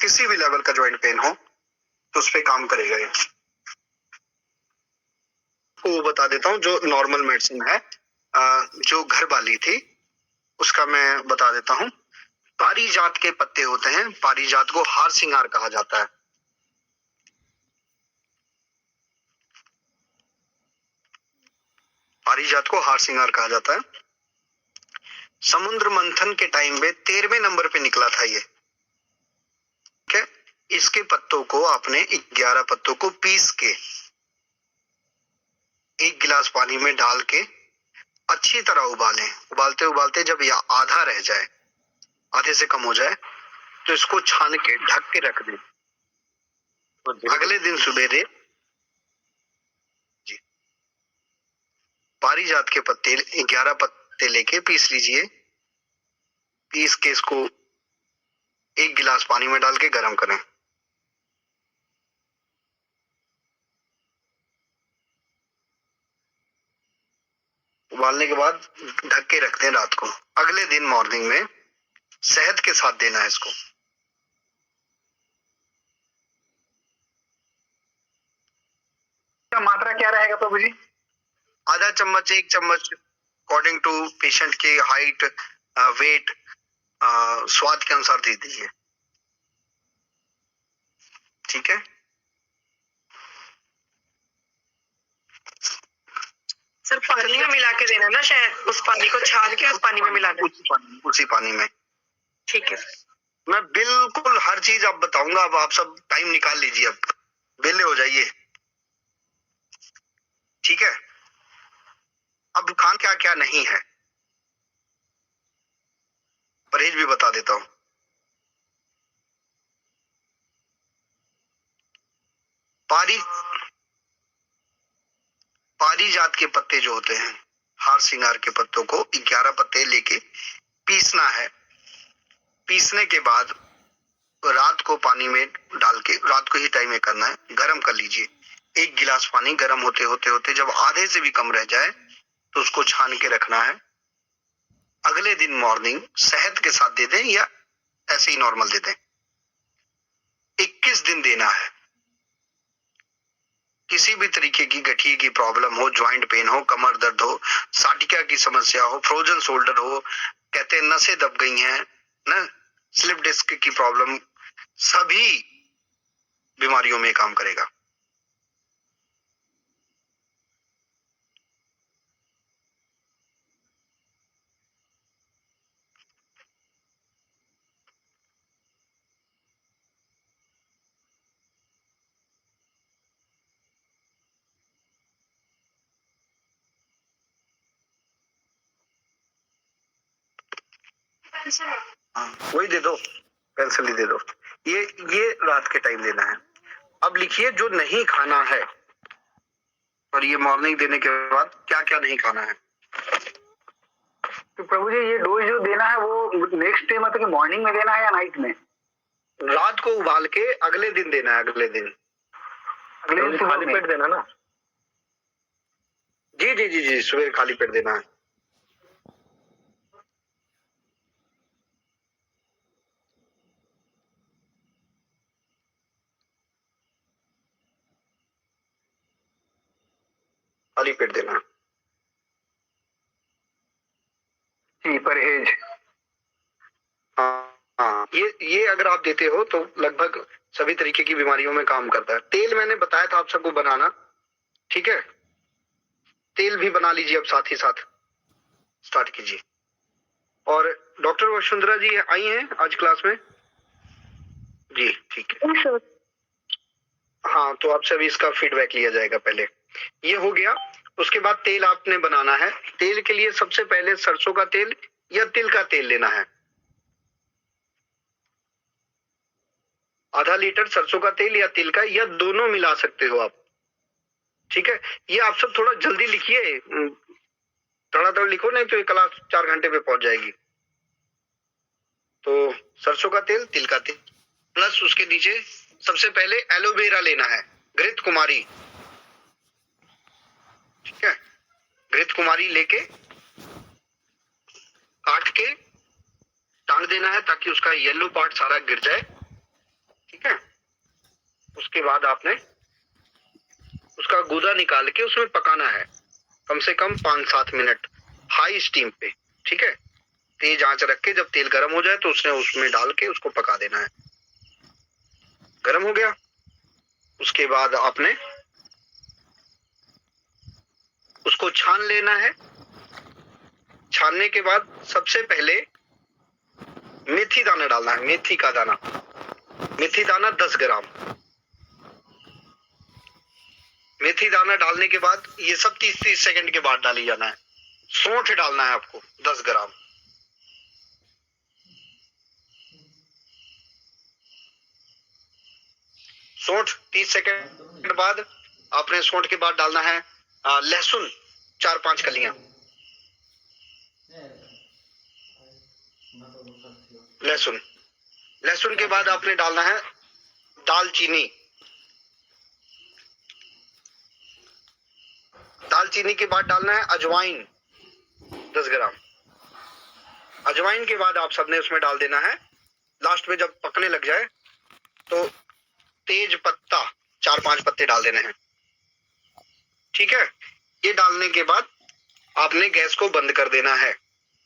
किसी भी लेवल का ज्वाइंट पेन हो तो उस पे काम करेगा ये। वो बता देता हूँ जो नॉर्मल मेडिसिन है, जो घर वाली थी उसका मैं बता देता हूँ। पारिजात के पत्ते होते हैं, पारिजात को हार सिंगार कहा जाता है। पारिजात को हार सिंगार कहा जाता है। समुद्र मंथन के टाइम पे 13वें नंबर पे निकला था ये। ठीक है, इसके पत्तों को आपने 11 पत्तों को पीस के 1 गिलास पानी में डाल के अच्छी तरह उबालें। उबालते उबालते जब यह आधा रह जाए, आधे से कम हो जाए, तो इसको छान के ढक के रख दें। तो अगले दिन सुबेरे जी पारिजात के पत्ते 11 पत्ते लेके पीस लीजिए। पीस के इसको 1 गिलास पानी में डाल के गर्म करें। उबालने के बाद ढक के रख दें रात को। अगले दिन मॉर्निंग में शहद के साथ देना है इसको। मात्रा क्या रहेगा प्रभु जी? आधा चम्मच, 1 चम्मच, अकॉर्डिंग टू पेशेंट की हाइट, वेट, स्वाद के अनुसार दे दीजिए। ठीक है, सर पानी में मिला के देना ना, शायद उस पानी को छान के उस पानी में मिला देना। उसी पानी में। ठीक है, मैं बिल्कुल हर चीज आप बताऊंगा। अब आप सब टाइम निकाल लीजिए, अब वेले हो जाइए। ठीक है, अब खान क्या क्या नहीं है, परहेज भी बता देता हूं। पारिजात के पत्ते जो होते हैं, हार सिंगार के पत्तों को 11 पत्ते लेके पीसना है। पीसने के बाद रात को पानी में डाल के, रात को ही टाइम में करना है, गर्म कर लीजिए। 1 गिलास पानी गर्म होते होते होते जब आधे से भी कम रह जाए तो उसको छान के रखना है। अगले दिन मॉर्निंग शहद के साथ दे दें या ऐसे ही नॉर्मल दे दें। 21 दिन देना है। किसी भी तरीके की गठिए की प्रॉब्लम हो, ज्वाइंट पेन हो, कमर दर्द हो, साटिका की समस्या हो, फ्रोजन शोल्डर हो, कहते हैं नसें दब गई हैं ना, स्लिप डिस्क की प्रॉब्लम, सभी बीमारियों में काम करेगा। वही दे दो, पेंसिल ही दे दो। ये रात के टाइम देना है। अब लिखिए जो नहीं खाना है, और ये मॉर्निंग देने के बाद क्या क्या नहीं खाना है। तो प्रभु जी ये डोज जो देना है वो नेक्स्ट डे मतलब कि मॉर्निंग में देना है या नाइट में? रात को उबाल के अगले दिन देना है। अगले दिन खाली पेट देना ना? जी जी जी जी, सुबह खाली पेट देना है। खाली पेट देना है। जी, परहेज। हाँ, ये अगर आप देते हो तो लगभग सभी तरीके की बीमारियों में काम करता है। तेल मैंने बताया था आप सबको बनाना, ठीक है, तेल भी बना लीजिए अब साथ ही साथ स्टार्ट कीजिए। और डॉक्टर वसुंधरा जी आई हैं आज क्लास में? जी ठीक है। हाँ, तो आपसे अभी इसका फीडबैक लिया जाएगा। पहले ये हो गया, उसके बाद तेल आपने बनाना है। तेल के लिए सबसे पहले सरसों का तेल या तिल का तेल लेना है। आधा लीटर सरसों का तेल या तिल का, या दोनों मिला सकते हो आप। ठीक है, ये आप सब थोड़ा जल्दी लिखिए, तड़ातड़ लिखो, नहीं तो ये क्लास 4 घंटे पे पहुंच जाएगी। तो सरसों का तेल, तिल का तेल, प्लस उसके नीचे सबसे पहले एलोवेरा लेना है, घृत कुमारी। ठीक है, घृत कुमारी लेके काट के टांग देना है ताकि उसका येलो पार्ट सारा गिर जाए। उसके बाद आपने उसका गूदा निकाल के उसमें पकाना है कम से कम 5-7 मिनट हाई स्टीम पे, ठीक है। तेज आंच रख के जब तेल गर्म हो जाए तो उसमें डाल के उसको पका देना है। गर्म हो गया, उसके बाद आपने उसको छान लेना है। छानने के बाद सबसे पहले मेथी दाना डालना है, मेथी का दाना, मेथी दाना 10 ग्राम। मेथी दाना डालने के बाद ये सब 30-30 सेकंड के बाद डाली जाना है। सौंठ डालना है आपको 10 ग्राम। सौंठ 30 सेकंड बाद आपने सौंठ के बाद डालना है लहसुन 4-5 कलियां। लहसुन, लहसुन के बाद आपने डालना है दालचीनी। दालचीनी के बाद डालना है अजवाइन 10 ग्राम। अजवाइन के बाद आप सबने उसमें डाल देना है, लास्ट में जब पकने लग जाए तो तेज पत्ता 4-5 पत्ते डाल देने हैं, ठीक है। ये डालने के बाद आपने गैस को बंद कर देना है।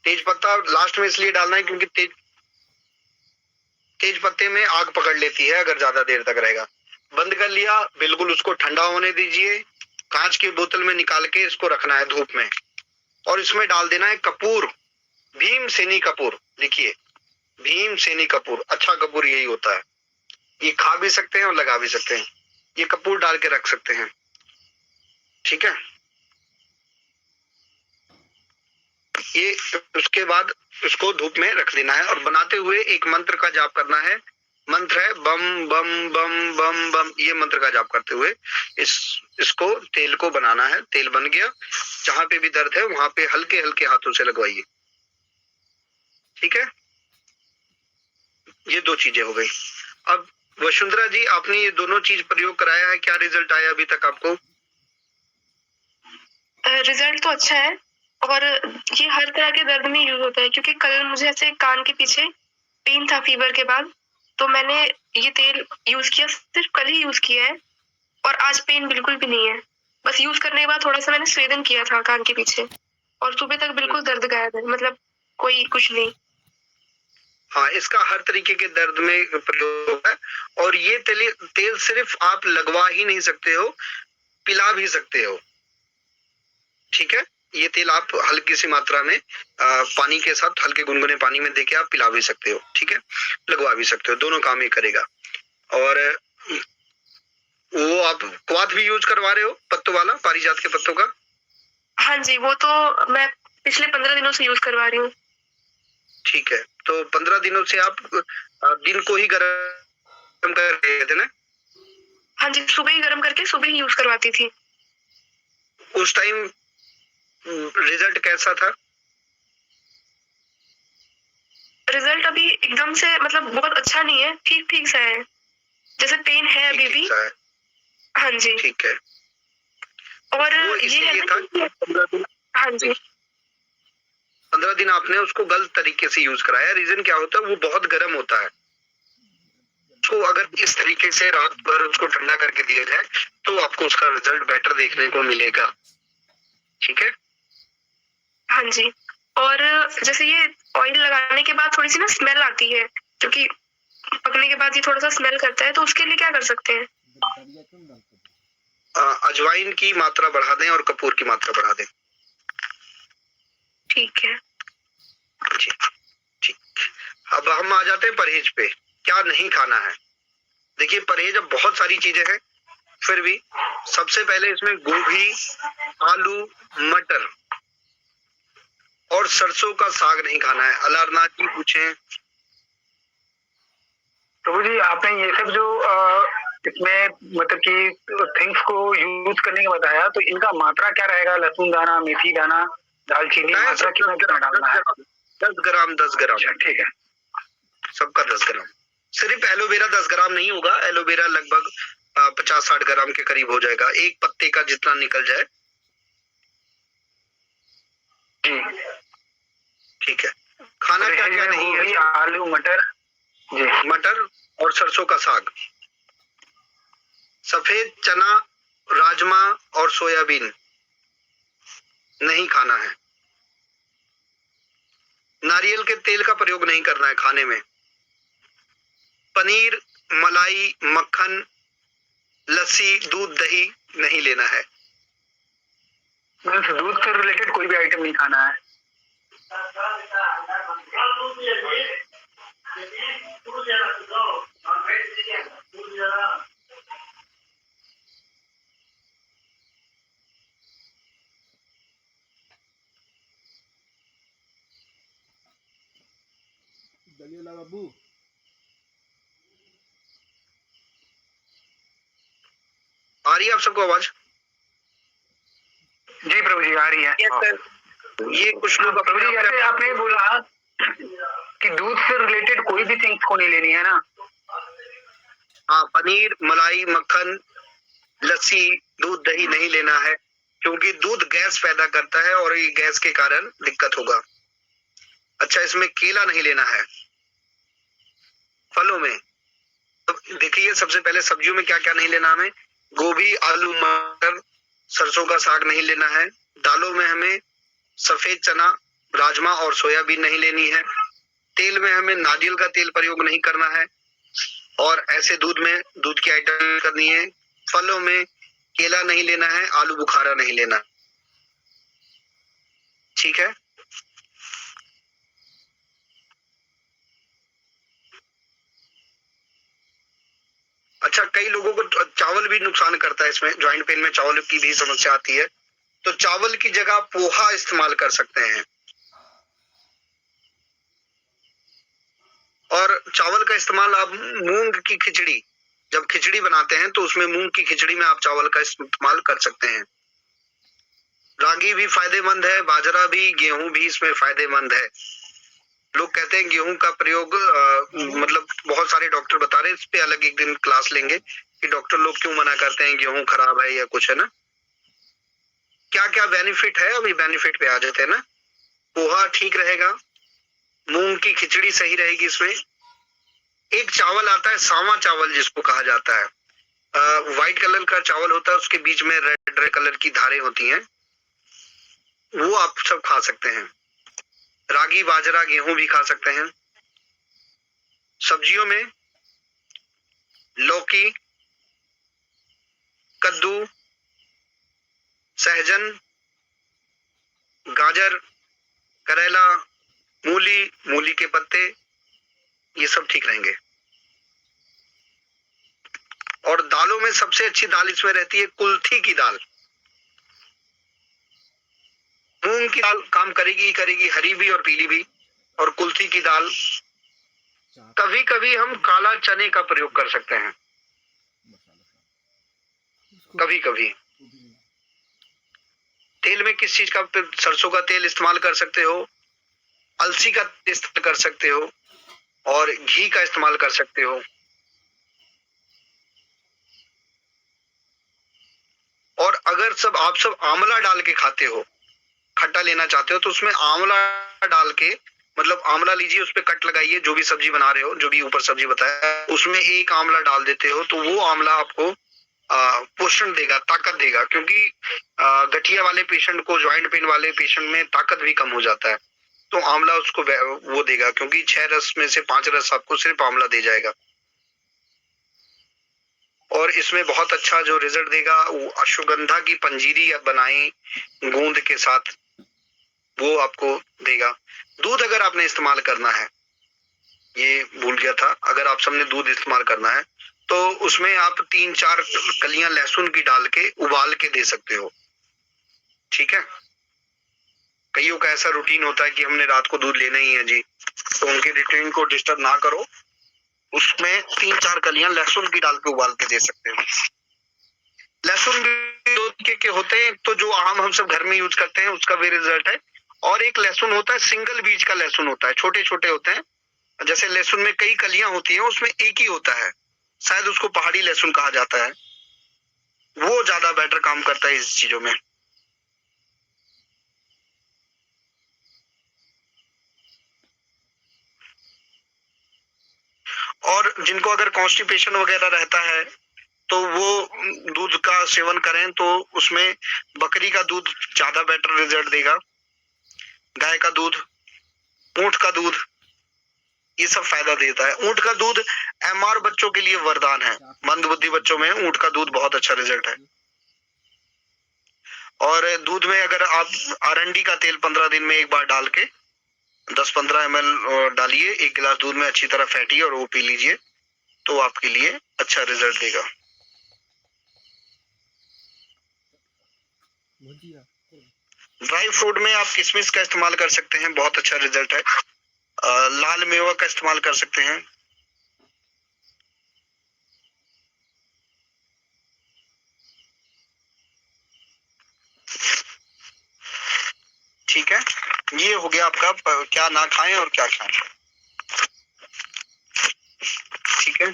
तेज पत्ता लास्ट में इसलिए डालना है क्योंकि तेज पत्ते में आग पकड़ लेती है अगर ज्यादा देर तक रहेगा। बंद कर लिया, बिल्कुल उसको ठंडा होने दीजिए। कांच की बोतल में निकाल के इसको रखना है धूप में, और इसमें डाल देना है कपूर, भीमसेनी कपूर। लिखिए भीमसेनी कपूर, अच्छा कपूर यही होता है। ये खा भी सकते हैं और लगा भी सकते हैं। ये कपूर डाल के रख सकते हैं, ठीक है। ये उसके बाद उसको धूप में रख देना है और बनाते हुए एक मंत्र का जाप करना है। मंत्र है बम बम बम बम बम, ये मंत्र का जाप करते हुए इसको तेल को बनाना है। तेल बन गया, जहां पे भी दर्द है वहां पे हल्के हल्के हाथों से लगवाइए, ठीक है। ये 2 चीजें हो गई। अब वसुंधरा जी, आपने ये दोनों चीज प्रयोग कराया है, क्या रिजल्ट आया अभी तक आपको? रिजल्ट तो अच्छा है, और ये हर तरह के दर्द में यूज होता है, क्योंकि कल मुझे ऐसे कान के पीछे पेन था फीवर के बाद, तो मैंने ये तेल यूज किया, सिर्फ कल ही यूज किया है, और आज पेन बिल्कुल भी नहीं है। बस यूज करने के बाद थोड़ा सा मैंने स्वेदन किया था कान के पीछे, और सुबह तक बिल्कुल दर्द गायब है, मतलब कोई कुछ नहीं। हाँ, इसका हर तरीके के दर्द में प्रयोग है। और ये तेल सिर्फ आप लगवा ही नहीं सकते हो, पिला भी सकते हो, ठीक है। ये तेल आप हल्की सी मात्रा में पानी के साथ हल्के गुनगुने पानी में देके आप पिला भी सकते हो, ठीक है। लगवा भी सकते हो, दोनों काम ये करेगा। और वो आप क्वाथ भी यूज करवा रहे हो, पत्तों वाला, पारिजात के पत्तों का? हाँ जी, वो तो मैं पिछले 15 दिनों से यूज करवा रही हूँ। ठीक है, तो 15 दिनों से आप दिन को ही गर्म कर रहे थे ना? हाँ जी, सुबह ही गर्म करके सुबह ही यूज करवाती थी। उस टाइम रिजल्ट कैसा था? रिजल्ट अभी एकदम से मतलब बहुत अच्छा नहीं है, ठीक ठीक सा है, जैसे पेन है अभी भी। हाँ जी, ठीक है। और वो ये है इसीलिए ना था कि 15 दिन, हाँ जी 15 दिन आपने उसको गलत तरीके से यूज कराया। रीजन क्या होता है, वो बहुत गर्म होता है। तो अगर इस तरीके से रात भर उसको ठंडा करके दिया जाए तो आपको उसका रिजल्ट बेटर देखने को मिलेगा, ठीक है। हाँ जी। और जैसे ये ऑयल लगाने के बाद थोड़ी सी ना स्मेल आती है, क्योंकि पकने के बाद ये थोड़ा सा स्मेल करता है, तो उसके लिए क्या कर सकते हैं? अजवाइन की मात्रा बढ़ा दें और कपूर की मात्रा बढ़ा दें। ठीक है जी, ठीक। अब हम आ जाते हैं परहेज पे, क्या नहीं खाना है। देखिए परहेज अब बहुत सारी चीजें हैं, फिर भी सबसे पहले इसमें गोभी, आलू, मटर और सरसों का साग नहीं खाना है। अलारनाथ जी पूछे। प्रभु जी, आपने ये सब जो इसमें मतलब कि थिंग्स को यूज करने का बताया, तो इनका मात्रा क्या रहेगा? लहसुन दाना, मेथी दाना, दालचीनी, मात्रा कितना कितना डालना है? 10 ग्राम 10 ग्राम। अच्छा, ठीक है। सबका 10 ग्राम। सिर्फ एलोवेरा 10 ग्राम नहीं होगा, एलोवेरा लगभग 50-60 ग्राम के करीब हो जाएगा, एक पत्ते का जितना निकल जाए। जी, ठीक है। खाना क्या क्या नहीं है? गोभी, आलू, मटर। जी, मटर और सरसों का साग। सफेद चना, राजमा और सोयाबीन नहीं खाना है। नारियल के तेल का प्रयोग नहीं करना है खाने में। पनीर, मलाई, मक्खन, लस्सी, दूध, दही नहीं लेना है। मीन्स दूध से रिलेटेड कोई भी आइटम नहीं खाना है। दलिया बाबू आ रही है आप सबको आवाज? जी प्रभु जी, आ रही है। ये कुछ लोग प्रभु जी, जैसे आपने बोला कि दूध से रिलेटेड कोई भी थिंग्स को नहीं लेनी है ना। हाँ, पनीर, मलाई, मक्खन, लस्सी, दूध, दही नहीं लेना है, क्योंकि दूध गैस पैदा करता है और ये गैस के कारण दिक्कत होगा। अच्छा, इसमें केला नहीं लेना है। फलों में तो देखिए, सबसे पहले सब्जियों में क्या क्या नहीं लेना हमें। गोभी, आलू, मटर, सरसों का साग नहीं लेना है। दालों में हमें सफेद चना, राजमा और सोयाबीन नहीं लेनी है। तेल में हमें नारियल का तेल प्रयोग नहीं करना है और ऐसे दूध में दूध की आइटम करनी है। फलों में केला नहीं लेना है, आलू बुखारा नहीं लेना। ठीक है। अच्छा, कई लोगों को चावल भी नुकसान करता है। इसमें ज्वाइंट पेन में चावल की भी समस्या आती है, तो चावल की जगह पोहा इस्तेमाल कर सकते हैं। और चावल का इस्तेमाल आप मूंग की खिचड़ी, जब खिचड़ी बनाते हैं तो उसमें मूंग की खिचड़ी में आप चावल का इस्तेमाल कर सकते हैं। रागी भी फायदेमंद है, बाजरा भी, गेहूं भी इसमें फायदेमंद है। लोग कहते हैं गेहूं का प्रयोग मतलब बहुत सारे डॉक्टर बता रहे हैं, इस पे अलग एक दिन क्लास लेंगे कि डॉक्टर लोग क्यों मना करते हैं, गेहूं खराब है या कुछ है ना। क्या क्या बेनिफिट है, अभी बेनिफिट पे आ जाते हैं ना। पोहा ठीक रहेगा, मूंग की खिचड़ी सही रहेगी। इसमें एक चावल आता है सावा चावल जिसको कहा जाता है, व्हाइट कलर का चावल होता है, उसके बीच में रेड रेड कलर की धारें होती हैं, वो आप सब खा सकते हैं। रागी, बाजरा, गेहूं भी खा सकते हैं। सब्जियों में लौकी, कद्दू, सहजन, गाजर, करेला, मूली, मूली के पत्ते, ये सब ठीक रहेंगे। और दालों में सबसे अच्छी दाल इसमें रहती है कुल्थी की दाल। मूंग की दाल काम करेगी ही करेगी, हरी भी और पीली भी। और कुल्थी की दाल, कभी कभी हम काला चने का प्रयोग कर सकते हैं, कभी कभी। तेल में किस चीज का, सरसों का तेल इस्तेमाल कर सकते हो, अलसी का इस्तेमाल कर सकते हो और घी का इस्तेमाल कर सकते हो। और अगर आप सब आंवला डाल के खाते हो, खट्टा लेना चाहते हो, तो उसमें आंवला डाल के, मतलब आंवला लीजिए, उस पर कट लगाइए, जो भी सब्जी बना रहे हो, जो भी ऊपर सब्जी बताया, उसमें एक आंवला डाल देते हो, तो वो आंवला आपको पोषण देगा, ताकत देगा। क्योंकि गठिया वाले पेशेंट को, ज्वाइंट पेन वाले पेशेंट में ताकत भी कम हो जाता है, तो आंवला उसको वो देगा, क्योंकि 6 रस में से 5 रस आपको सिर्फ आंवला दे जाएगा। और इसमें बहुत अच्छा जो रिजल्ट देगा, वो अश्वगंधा की पंजीरी बनाई गूंद के साथ, वो आपको देगा। दूध अगर आपने इस्तेमाल करना है, ये भूल गया था, अगर आप सबने दूध इस्तेमाल करना है तो उसमें आप 3-4 कलियां लहसुन की डाल के उबाल के दे सकते हो। ठीक है। कईयों का ऐसा रूटीन होता है कि हमने रात को दूध लेना ही है जी, तो उनके रूटीन को डिस्टर्ब ना करो, उसमें 3-4 कलियां लहसुन की डाल के उबाल के दे सकते हो। लहसुन भी दो तरीके के होते हैं, तो जो आम हम सब घर में यूज करते हैं उसका भी रिजल्ट है, और एक लहसुन होता है सिंगल बीज का लहसुन होता है, छोटे छोटे होते हैं। जैसे लहसुन में कई कलियां होती हैं, उसमें एक ही होता है, शायद उसको पहाड़ी लहसुन कहा जाता है, वो ज्यादा बेटर काम करता है इस चीजों में। और जिनको अगर कॉन्स्टिपेशन वगैरह रहता है, तो वो दूध का सेवन करें तो उसमें बकरी का दूध ज्यादा बेटर रिजल्ट देगा, गाय का दूध, ऊंट का दूध, ये सब फायदा देता है। ऊंट का दूध एमआर बच्चों के लिए वरदान है, मंदबुद्धि बच्चों में ऊंट का दूध बहुत अच्छा रिजल्ट है। और दूध में अगर आप आरंडी का तेल 15 दिन में एक बार डाल के 10-15 ml डालिए एक गिलास दूध में, अच्छी तरह फेंटिए और वो पी लीजिए, तो आपके लिए अच्छा रिजल्ट देगा। ड्राई फ्रूट में आप किशमिश का इस्तेमाल कर सकते हैं, बहुत अच्छा रिजल्ट है। लाल मेवा का इस्तेमाल कर सकते हैं। ठीक है, ये हो गया आपका क्या ना खाएं और क्या खाएं। ठीक है,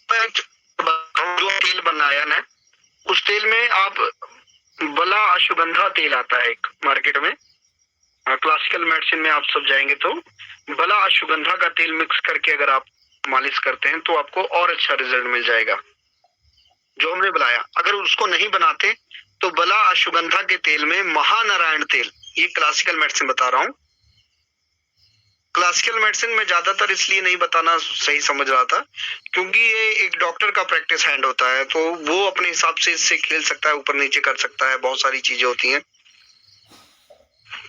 जो तेल बनाया ना, उस तेल में आप बला अश्वगंधा तेल आता है एक मार्केट में, क्लासिकल मेडिसिन में आप सब जाएंगे तो बला अश्वगंधा का तेल मिक्स करके अगर आप मालिश करते हैं तो आपको और अच्छा रिजल्ट मिल जाएगा। जो हमने बनाया, अगर उसको नहीं बनाते तो बला अश्वगंधा के तेल में महानारायण तेल, ये क्लासिकल मेडिसिन बता रहा हूँ। क्लासिकल मेडिसिन में ज्यादातर इसलिए नहीं बताना सही समझ रहा था क्योंकि ये एक डॉक्टर का प्रैक्टिस हैंड होता है, तो वो अपने हिसाब से इससे खेल सकता है, ऊपर नीचे कर सकता है, बहुत सारी चीजें होती हैं।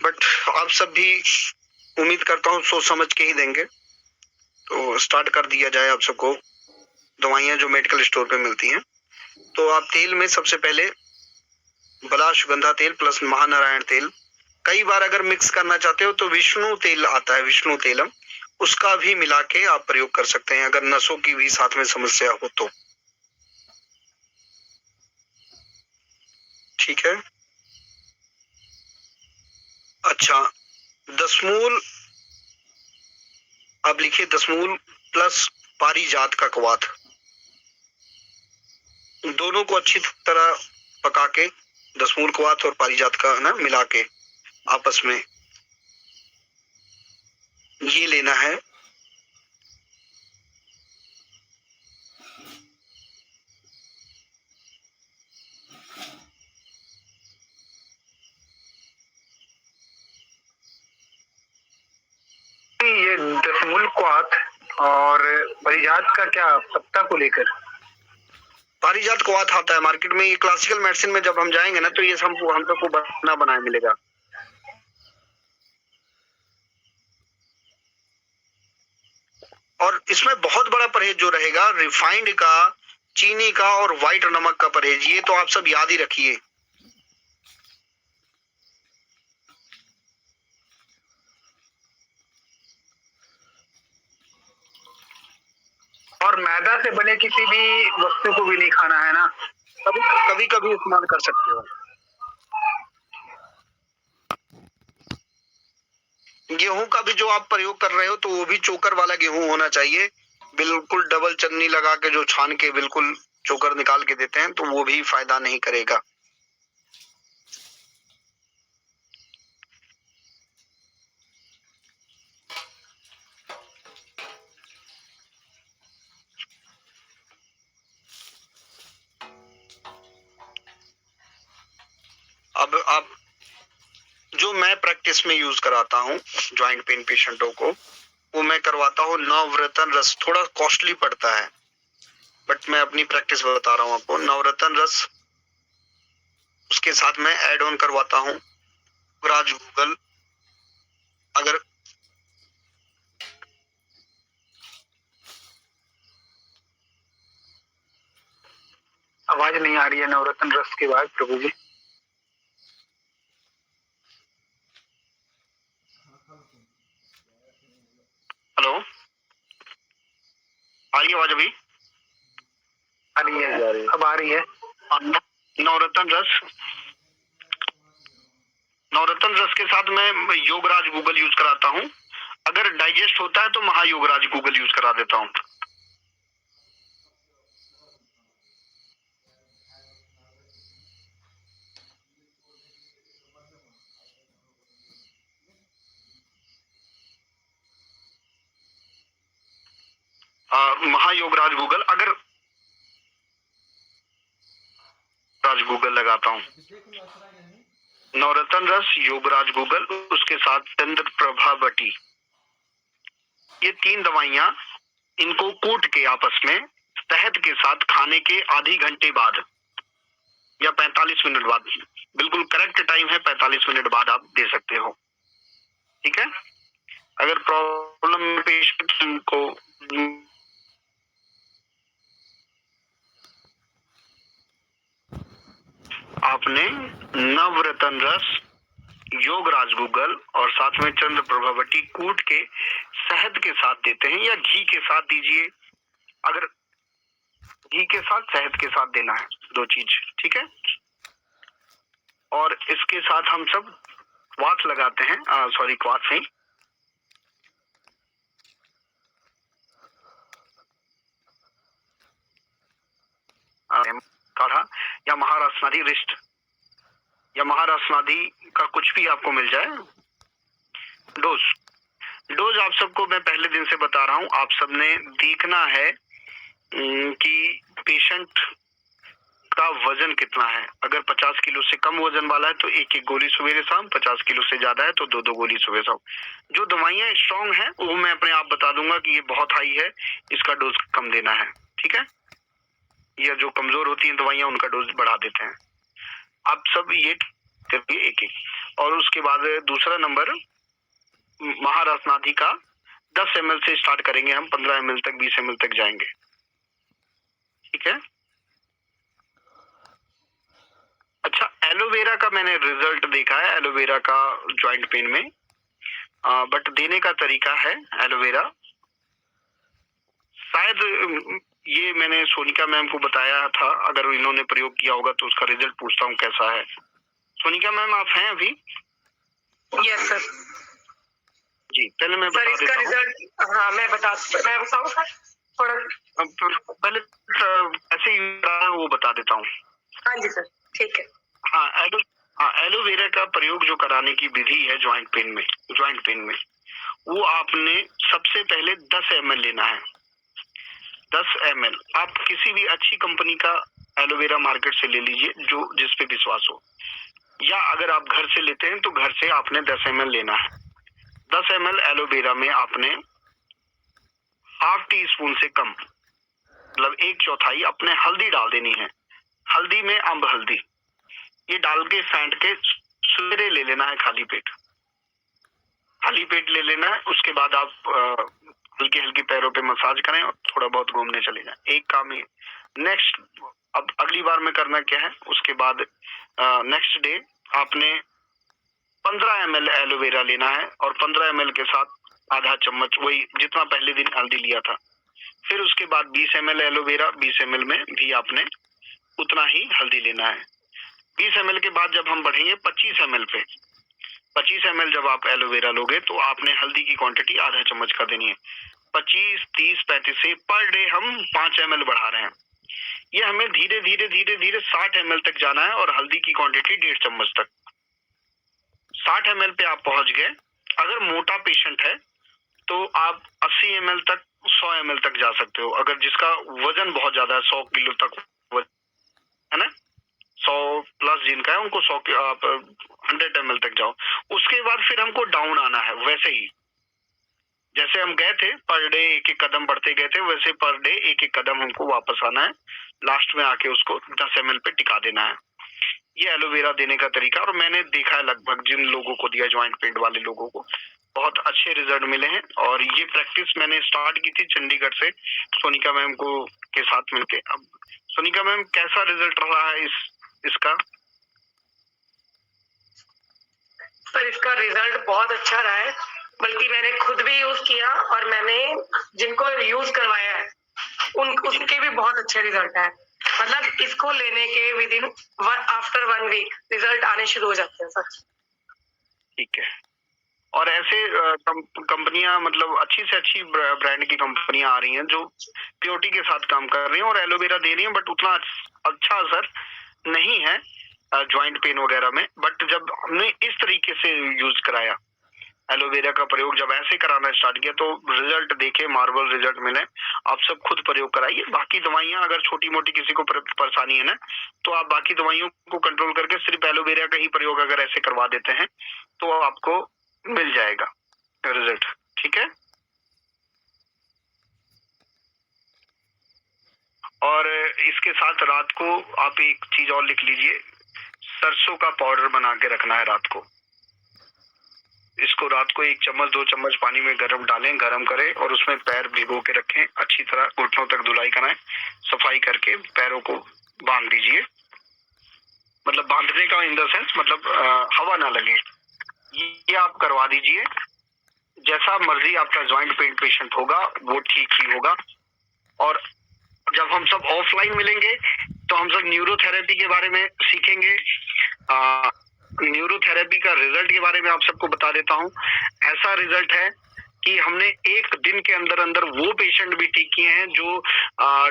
बट आप सब भी उम्मीद करता हूँ सोच समझ के ही देंगे, तो स्टार्ट कर दिया जाए आप सबको। दवाइयाँ जो मेडिकल स्टोर पे मिलती हैं, तो आप तेल में सबसे पहले बला अश्वगंधा तेल प्लस महानारायण तेल, कई बार अगर मिक्स करना चाहते हो तो विष्णु तेल आता है, विष्णु तेलम, उसका भी मिला के आप प्रयोग कर सकते हैं अगर नसों की भी साथ में समस्या हो तो। ठीक है, अच्छा, दसमूल आप लिखिए, दसमूल प्लस पारिजात का कवाथ, दोनों को अच्छी तरह पका के, दसमूल कवाथ और पारिजात का ना मिला के आपस में ये लेना है। ये दसमूल क्वाथ और परिजात का क्या पत्ता को लेकर? पारिजात कवाथ आता है मार्केट में, ये क्लासिकल मेडिसिन में जब हम जाएंगे ना तो ये हम सबको बना बनाया मिलेगा। और इसमें बहुत बड़ा परहेज जो रहेगा रिफाइंड का, चीनी का और व्हाइट नमक का परहेज, ये तो आप सब याद ही रखिए। और मैदा से बने किसी भी वस्तु को भी नहीं खाना है ना? कभी कभी इस्तेमाल कर सकते हो। गेहूं का भी जो आप प्रयोग कर रहे हो तो वो भी चोकर वाला गेहूं होना चाहिए, बिल्कुल डबल चन्नी लगा के जो छान के बिल्कुल चोकर निकाल के देते हैं तो वो भी फायदा नहीं करेगा। अब आप जो मैं प्रैक्टिस में यूज कराता हूँ ज्वाइंट पेन पेशेंटों को, वो मैं करवाता हूँ नवरत्न रस, थोड़ा कॉस्टली पड़ता है बट मैं अपनी प्रैक्टिस बता रहा हूँ आपको। नवरत्न रस, उसके साथ मैं ऐड ऑन करवाता हूँ राज गूगल। अगर आवाज नहीं आ रही है नवरत्न रस के बाद प्रभु जी। हेलो, आ रही है आवाज अभी? आ रही है, अब आ रही है। नवरत्न रस, नवरत्न रस के साथ मैं योगराज गूगल यूज कराता हूँ। अगर डाइजेस्ट होता है तो महायोगराज गूगल यूज करा देता हूँ। महायोगराज गूगल, अगर राज गूगल लगाता हूँ, नवरत्न रस, योगराज गूगल, उसके साथ चंद्र प्रभा बटी, ये 3 दवाइयां, इनको कूट के आपस में शहद के साथ खाने के आधी घंटे बाद या 45 मिनट बाद, बिल्कुल करेक्ट टाइम है 45 मिनट बाद आप दे सकते हो। ठीक है। अगर प्रॉब्लम पेशेंट को आपने नवरत्न रस, योगराज गूगल और साथ में चंद्र प्रभावती कूट के शहद के साथ देते हैं या घी के साथ दीजिए। अगर घी के साथ शहद के साथ देना है, 2 चीज। ठीक है। और इसके साथ हम सब क्वाथ लगाते हैं, सॉरी क्वाथ नहीं, काढ़ा या महाराष्ट्रनादी रिष्ट या महाराष्ट्रनादी का कुछ भी आपको मिल जाए। डोज आप सबको मैं पहले दिन से बता रहा हूं, आप सबने देखना है कि पेशेंट का वजन कितना है। अगर 50 किलो से कम वजन वाला है तो 1-1 गोली सुबह शाम, 50 किलो से ज्यादा है तो 2-2 गोली सुबह शाम। जो दवाइयां स्ट्रॉन्ग है वो मैं अपने आप बता दूंगा कि ये बहुत हाई है, इसका डोज कम देना है। ठीक है। या जो कमजोर होती हैं दवाइयां, उनका डोज बढ़ा देते हैं। आप सब ये करिए एक-एक। और उसके बाद दूसरा नंबर, महाराष्ट्रनादी का 10 ml से स्टार्ट करेंगे हम, 15 ml तक, 20 ml तक जाएंगे। ठीक है। अच्छा, एलोवेरा का मैंने रिजल्ट देखा है, एलोवेरा का जॉइंट पेन में, बट देने का तरीका है एलोवेरा, शायद ये मैंने सोनिका मैम को बताया था, अगर इन्होंने प्रयोग किया होगा तो उसका रिजल्ट पूछता हूँ कैसा है। सोनिका मैम आप हैं अभी? Yes sir. जी, पहले मैं सर इसका रिजल्ट, हाँ मैं बताऊँ सर थोड़ा, पहले ऐसे ही वो बता देता हूँ। हाँ जी सर, ठीक है। हाँ, एलोवेरा का प्रयोग जो कराने की विधि है जॉइंट पेन में, वो आपने सबसे पहले 10 ml लेना है। 10 ml आप किसी भी अच्छी कंपनी का एलोवेरा मार्केट से ले लीजिए, जो जिस पे विश्वास हो, या अगर आप घर से लेते हैं तो घर से आपने 10 ml लेना है। 10 ml एलोवेरा में आपने ½ टीस्पून से कम, मतलब 1/4 अपने हल्दी डाल देनी है। हल्दी में अम्ब हल्दी, ये डाल के फेंट के सवेरे ले लेना है, खाली पेट ले लेना है। उसके बाद आप हल्की हल्की पैरों पे मसाज करें और थोड़ा बहुत घूमने चले जाएं। एक काम ही। नेक्स्ट, अब अगली बार में करना क्या है, उसके बाद नेक्स्ट डे आपने 15 ml एलोवेरा लेना है और 15 ml के साथ आधा चम्मच, वही जितना पहले दिन हल्दी लिया था। फिर उसके बाद 20 ml एलोवेरा, 20 ml में भी आपने उतना ही हल्दी लेना है। 20 ml के बाद जब हम बढ़ेंगे 25 ml पे, 25 ml जब आप एलोवेरा लोगे तो आपने हल्दी की क्वांटिटी आधा चम्मच कर देनी है। 25, 30, 35 से पर डे हम 5 ml बढ़ा रहे हैं। ये हमें धीरे धीरे 60 ml तक जाना है और हल्दी की क्वांटिटी 1.5 चम्मच तक। 60 ml पे आप पहुंच गए। अगर मोटा पेशेंट है तो आप 80 ml तक, 100 ml तक जा सकते हो। अगर जिसका वजन बहुत ज्यादा है, 100 किलो तक है ना, 100 प्लस जिनका है, उनको 100 ml तक जाओ। उसके बाद फिर हमको डाउन आना है, वैसे ही जैसे हम गए थे, पर डे 1-1 कदम बढ़ते गए थे, वैसे पर डे 1-1 कदम हमको वापस आना है। लास्ट में आके उसको 10 ml पे टिका देना है। ये एलोवेरा देने का तरीका, और मैंने देखा है लगभग जिन लोगों को दिया, जॉइंट पेन वाले लोगों को बहुत अच्छे रिजल्ट मिले हैं। और ये प्रैक्टिस मैंने स्टार्ट की थी चंडीगढ़ से, सोनिका मैम को के साथ मिलके। अब सोनिका मैम, कैसा रिजल्ट रहा है इसका? सर इसका रिजल्ट बहुत अच्छा रहा है, बल्कि मैंने खुद भी यूज किया और मैंने जिनको यूज करवाया है उसके भी बहुत अच्छे रिजल्ट है। मतलब इसको लेने के विदिन आफ्टर 1 वीक रिजल्ट आने शुरू हो जाते हैं सर। ठीक है। और ऐसे कंपनियां, मतलब अच्छी से अच्छी ब्रांड की कंपनियां आ रही हैं जो प्योरिटी के साथ काम कर रही हैं और एलोवेरा दे रही हैं, बट उतना अच्छा असर नहीं है जॉइंट पेन वगैरह में। बट जब हमने इस तरीके से यूज कराया, एलोवेरा का प्रयोग जब ऐसे कराना स्टार्ट किया, तो रिजल्ट देखे, मार्वल रिजल्ट मिले। आप सब खुद प्रयोग कराइए। बाकी दवाइयां अगर छोटी मोटी किसी को परेशानी है ना, तो आप बाकी दवाइयों को कंट्रोल करके सिर्फ एलोवेरा का ही प्रयोग अगर ऐसे करवा देते हैं तो आपको मिल जाएगा रिजल्ट। ठीक है। और इसके साथ रात को आप एक चीज और लिख लीजिए, सरसों का पाउडर बना के रखना है रात को। इसको रात को 1 चम्मच 2 चम्मच पानी में गर्म डालें, गर्म करें और उसमें पैर भिगो के रखें, अच्छी तरह घुटनों तक धुलाई कराएं, सफाई करके पैरों को बांध दीजिए। मतलब बांधने का इन द सेंस मतलब हवा ना लगे, ये आप करवा दीजिए। जैसा मर्जी आपका ज्वाइंट पेन पेशेंट होगा वो ठीक ही होगा। और जब हम सब ऑफलाइन मिलेंगे तो हम सब न्यूरोथेरेपी के बारे में सीखेंगे। न्यूरोथेरेपी का रिजल्ट के बारे में आप सबको बता देता हूँ। ऐसा रिजल्ट है कि हमने 1 दिन के अंदर अंदर वो पेशेंट भी ठीक किए हैं जो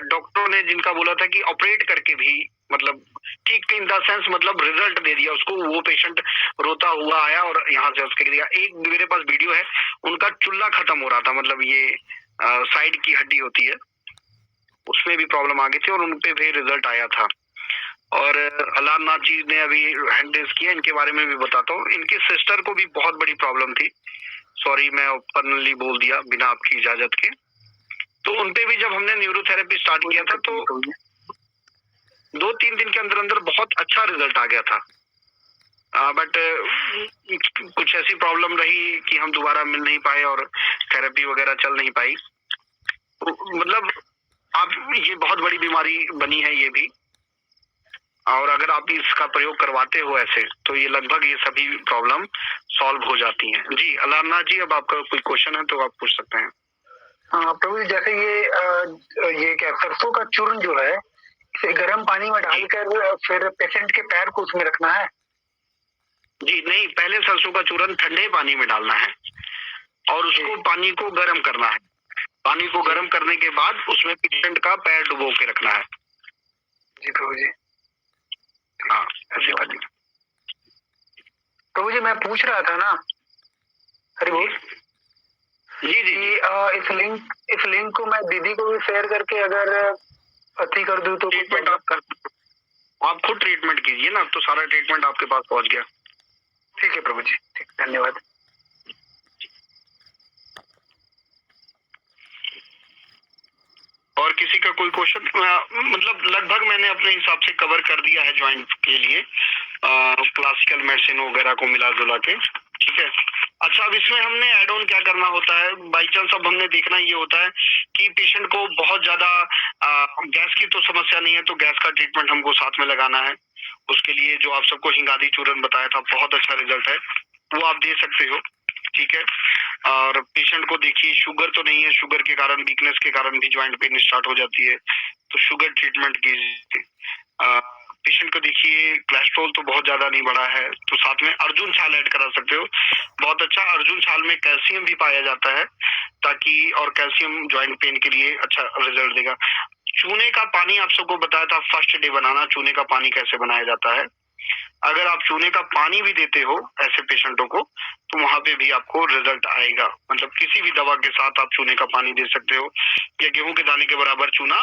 डॉक्टरों ने जिनका बोला था कि ऑपरेट करके भी मतलब ठीक इन द सेंस मतलब रिजल्ट दे दिया उसको। वो पेशेंट रोता हुआ आया और यहाँ से उसके दिया। एक मेरे पास वीडियो है, उनका चुल्ला खत्म हो रहा था, मतलब ये साइड की हड्डी होती है उसमें भी प्रॉब्लम आ गई थी और उनपे भी रिजल्ट आया था। और अलारनाथ जी ने अभी हैंड रेज किया, इनके बारे में भी बताता हूँ। इनकी सिस्टर को भी बहुत बड़ी प्रॉब्लम थी, सॉरी मैं ओपनली बोल दिया बिना आपकी इजाजत के। तो उनपे भी जब हमने न्यूरोथेरेपी स्टार्ट किया था तो 2-3 दिन के अंदर अंदर बहुत अच्छा रिजल्ट आ गया था। बट कुछ ऐसी प्रॉब्लम रही कि हम दोबारा मिल नहीं पाए और थेरेपी वगैरह चल नहीं पाई। मतलब आप ये बहुत बड़ी बीमारी बनी है ये भी, और अगर आप इसका प्रयोग करवाते हो ऐसे तो ये लगभग ये सभी प्रॉब्लम सॉल्व हो जाती हैं। जी अलारनाथ जी, अब आपका कोई क्वेश्चन है तो आप पूछ सकते हैं। हाँ प्रभु जी, जैसे ये क्या सरसों का चूर्ण जो है इसे गर्म पानी में डालकर फिर पेशेंट के पैर को उसमें रखना है? जी नहीं, पहले सरसों का चूर्ण ठंडे पानी में डालना है और उसको पानी को गर्म करना है। पानी को गर्म करने के बाद उसमें पेशेंट का पैर डुबो के रखना है। जी प्रभु जी। हाँ ऐसे करिए। प्रभु जी मैं पूछ रहा था ना, हरि बोल। जी जी जी। इस लिंक को मैं दीदी को भी शेयर करके अगर अति कर दूं तो ट्रीटमेंट आप कर, आप खुद ट्रीटमेंट कीजिए ना, तो सारा ट्रीटमेंट आपके पास पहुंच गया। ठीक है प्रभु जी, ठीक, धन्यवाद। और किसी का कोई क्वेश्चन? मतलब लगभग मैंने अपने हिसाब से कवर कर दिया है ज्वाइंट के लिए, क्लासिकल मेडिसिन वगैरह को मिला जुला के। ठीक है। अच्छा, अब इसमें हमने एड ऑन क्या करना होता है? बाई चांस अब हमने देखना ये होता है कि पेशेंट को बहुत ज्यादा गैस की तो समस्या नहीं है, तो गैस का ट्रीटमेंट हमको साथ में लगाना है। उसके लिए जो आप सबको हिंगादी चूर्ण बताया था, बहुत अच्छा रिजल्ट है, वो आप दे सकते हो। ठीक है। और पेशेंट को देखिए, शुगर तो नहीं है, शुगर के कारण, वीकनेस के कारण भी ज्वाइंट पेन स्टार्ट हो जाती है, तो शुगर ट्रीटमेंट कीजिए। पेशेंट को देखिए, कोलेस्ट्रॉल तो बहुत ज्यादा नहीं बढ़ा है, तो साथ में अर्जुन छाल ऐड करा सकते हो। बहुत अच्छा, अर्जुन छाल में कैल्शियम भी पाया जाता है, ताकि और कैल्शियम ज्वाइंट पेन के लिए अच्छा रिजल्ट देगा। चूने का पानी आप सबको बताया था फर्स्ट डे बनाना, चूने का पानी कैसे बनाया जाता है। अगर आप चूने का पानी भी देते हो ऐसे पेशेंटों को तो वहां पे भी आपको रिजल्ट आएगा। मतलब किसी भी दवा के साथ आप चूने का पानी दे सकते हो, या गेहूं के दाने के बराबर चूना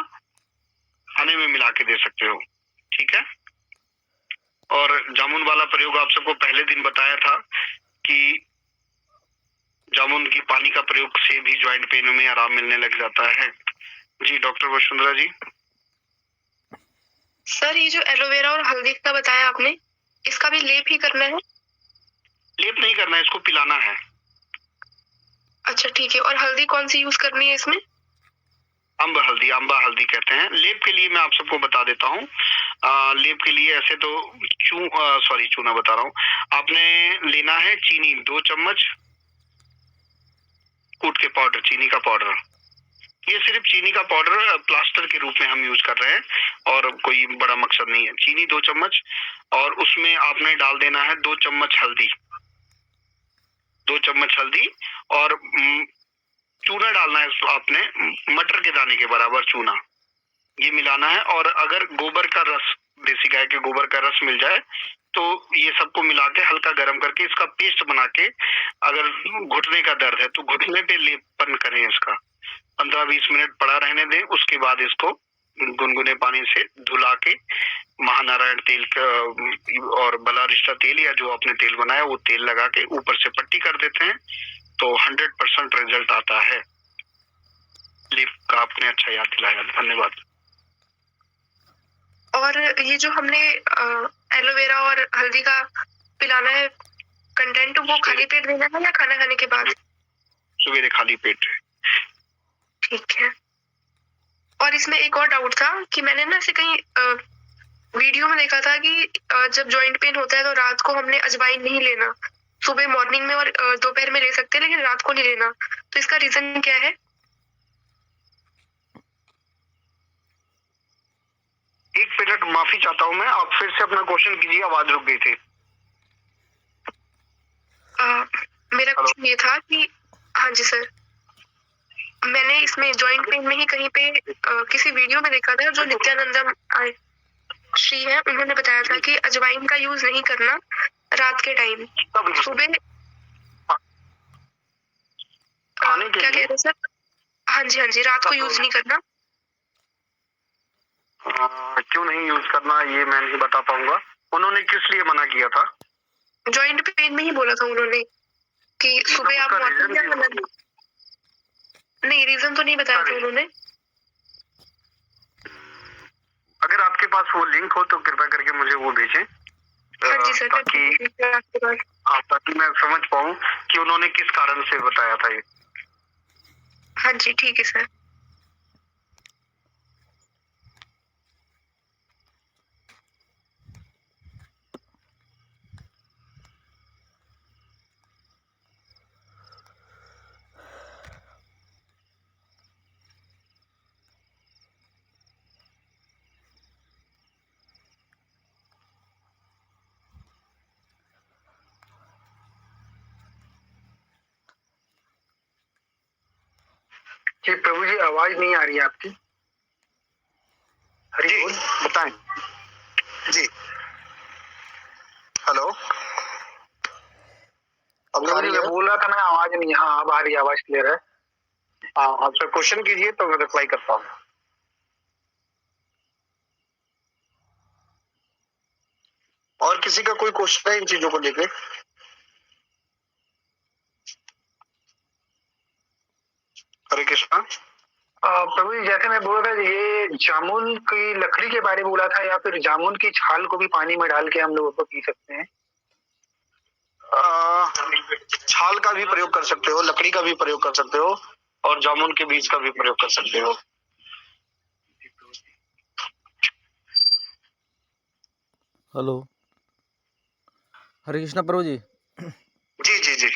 खाने में मिला के दे सकते हो। ठीक है। और जामुन वाला प्रयोग आप सबको पहले दिन बताया था कि जामुन की पानी का प्रयोग से भी ज्वाइंट पेन में आराम मिलने लग जाता है। जी डॉक्टर वसुंधरा जी। सर ये जो एलोवेरा और हल्दी का बताया आपने, इसका भी लेप ही करना है? लेप नहीं करना है, इसको पिलाना है। अच्छा ठीक है। और हल्दी कौन सी यूज करनी है इसमें? अम्बा हल्दी कहते हैं। लेप के लिए मैं आप सबको बता देता हूँ। लेप के लिए ऐसे तो चूना बता रहा हूँ। आपने लेना है चीनी 2 चम्मच, कूट के पाउडर, चीनी का पाउडर। ये सिर्फ चीनी का पाउडर प्लास्टर के रूप में हम यूज कर रहे हैं और कोई बड़ा मकसद नहीं है। चीनी 2 चम्मच, और उसमें आपने डाल देना है 2 चम्मच हल्दी, 2 चम्मच हल्दी, और चूना डालना है आपने मटर के दाने के बराबर चूना, ये मिलाना है। और अगर गोबर का रस देसी गाय के गोबर का रस मिल जाए तो ये सबको मिला के हल्का गर्म करके इसका पेस्ट बना के, अगर घुटने का दर्द है तो घुटने पे लेपन करें, इसका 15-20 मिनट पड़ा रहने दें। उसके बाद इसको गुनगुने पानी से धुला के महानारायण तेल का और बलारिष्टा तेल या जो आपने तेल बनाया वो तेल लगा के ऊपर से पट्टी कर देते हैं तो 100% रिजल्ट आता है। लेप का आपने अच्छा याद दिलाया, धन्यवाद। और ये जो हमने एलोवेरा और हल्दी का पिलाना है कंटेंट, वो खाली पेट देना है या खाना खाने के बाद? सवेरे खाली पेट। ठीक है। और इसमें एक और डाउट था कि मैंने ना ऐसे कहीं वीडियो में देखा था कि जब जॉइंट पेन होता है तो रात को हमने अजवाइन नहीं लेना, सुबह मॉर्निंग में और दोपहर में ले सकते हैं लेकिन रात को नहीं लेना, तो इसका रीजन क्या है? एक मिनट माफी चाहता हूँ मैं, आप फिर से अपना क्वेश्चन कीजिए, आवाज रुक गई थी। मेरा क्वेश्चन ये था कि हाँ जी सर, मैंने इसमें जॉइंट पेन में ही कहीं पे किसी वीडियो में देखा था, जो नित्यानंदम श्री है उन्होंने बताया था कि अजवाइन का यूज नहीं करना रात के टाइम, सुबह क्या कह रहे हैं सर? हाँ जी रात को यूज नहीं करना। क्यों नहीं यूज करना ये मैं नहीं बता पाऊंगा। उन्होंने किस लिए मना किया था? जॉइंट पेन में ही बोला था उन्होंने कि सुबह आप मॉर्निंग, नहीं रीजन तो नहीं बताया था उन्होंने। अगर आपके पास वो लिंक हो तो कृपया करके मुझे वो भेजें। हाँ जी सर, ताकि मैं समझ पाऊं कि उन्होंने किस कारण से बताया था ये। हाँ जी ठीक है सर। जी प्रभु जी, आवाज नहीं आ रही है आपकी। हरी बोल, बताएं जी। हेलो, अब प्रभु जी मैं बोल रहा था, मैं आवाज नहीं, हाँ अब आ रही है, आवाज क्लियर है। हाँ, आप सर क्वेश्चन कीजिए तो मैं रिप्लाई करता हूँ। और किसी का कोई क्वेश्चन है इन चीजों को लेके? हरे कृष्णा। प्रभु जी जैसे मैं बोल रहा था, ये जामुन की लकड़ी के बारे में बोला था, या फिर जामुन की छाल को भी पानी में डाल के हम लोग उसको पी सकते हैं? छाल का भी प्रयोग कर सकते हो, लकड़ी का भी प्रयोग कर सकते हो और जामुन के बीज का भी प्रयोग कर सकते हो। हेलो, हरे कृष्णा प्रभु जी। जी जी जी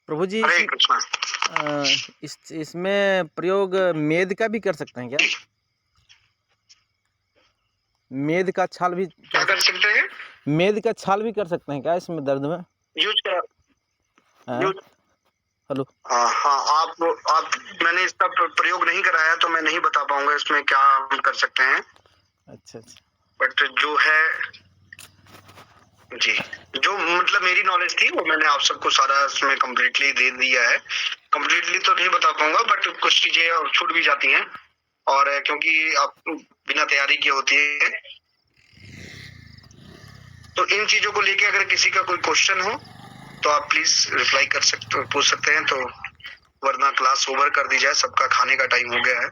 प्रभु जी, हरे कृष्णा। इसमें प्रयोग मेद का भी कर सकते हैं क्या? मेद का छाल भी क्या कर सकते हैं? मेद का छाल भी कर सकते हैं क्या इसमें दर्द में? यूज करा। हेलो। हाँ, आप मैंने इसका प्रयोग नहीं कराया तो मैं नहीं बता पाऊंगा इसमें क्या हम कर सकते हैं। अच्छा। बट जो है जी, जो मतलब मेरी नॉलेज थी वो मैंने आप सबको सारा इसमें कम्प्लीटली दे दिया है। कम्प्लीटली तो नहीं बता पाऊंगा बट कुछ चीजें छूट भी जाती हैं, और क्योंकि आप बिना तैयारी की होती है, तो इन चीजों को लेके अगर किसी का कोई क्वेश्चन हो तो आप प्लीज रिप्लाई कर सकते हो, पूछ सकते हैं, तो वरना क्लास ओवर कर दी जाए, सबका खाने का टाइम हो गया है।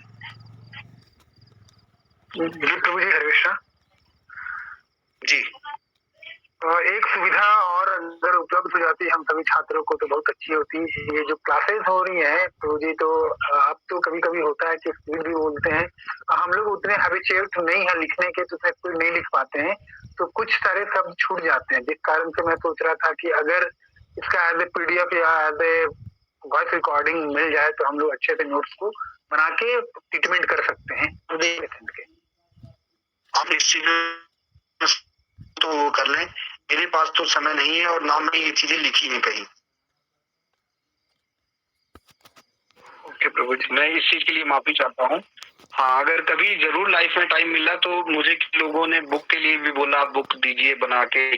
जी प्रभु जी, हरे जी। एक सुविधा और अगर उपलब्ध हो जाती है हम सभी छात्रों को तो बहुत अच्छी होती है। ये जो क्लासेस हो रही हैं प्रभु जी, तो अब तो कभी कभी होता है कि स्पीड भी बोलते हैं, हम लोग उतने हैबिचुएट नहीं है लिखने के, तो उसमें स्पीड नहीं लिख पाते हैं, तो कुछ सारे शब्द छूट जाते हैं, जिस कारण से मैं सोच रहा था कि अगर इसका एज ए PDF या एज ए वॉइस रिकॉर्डिंग मिल जाए तो हम लोग अच्छे से नोट्स को बना के ट्रीटमेंट कर सकते हैं पेशेंट के। आप इस चीज तो वो कर लें, मेरे पास तो समय नहीं है और ना मैंने ये चीजें लिखी है कहीं। ओके प्रभु जी, मैं इस चीज के लिए माफी चाहता हूँ। हाँ, अगर कभी जरूर लाइफ में टाइम मिला तो मुझे लोगों ने बुक के लिए भी बोला, बुक दीजिए बना के,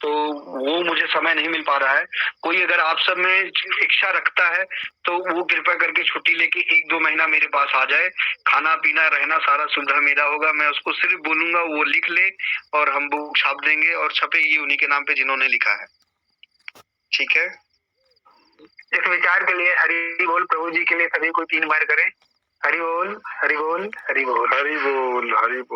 तो वो मुझे समय नहीं मिल पा रहा है। कोई अगर आप सब में इच्छा रखता है तो वो कृपया करके छुट्टी लेके 1-2 महीना मेरे पास आ जाए। खाना पीना रहना सारा सुविधा मेरा होगा। मैं उसको सिर्फ बोलूंगा वो लिख ले और हम बुक छाप देंगे और छपेगी उन्हीं के नाम पे जिन्होंने लिखा है। ठीक है? इस विचार के लिए हरि बोल प्रभु जी के लिए सभी कोई 3 बार करें। हरि बोल हरि बोल हरि बोल हरि बोल हरि बोल।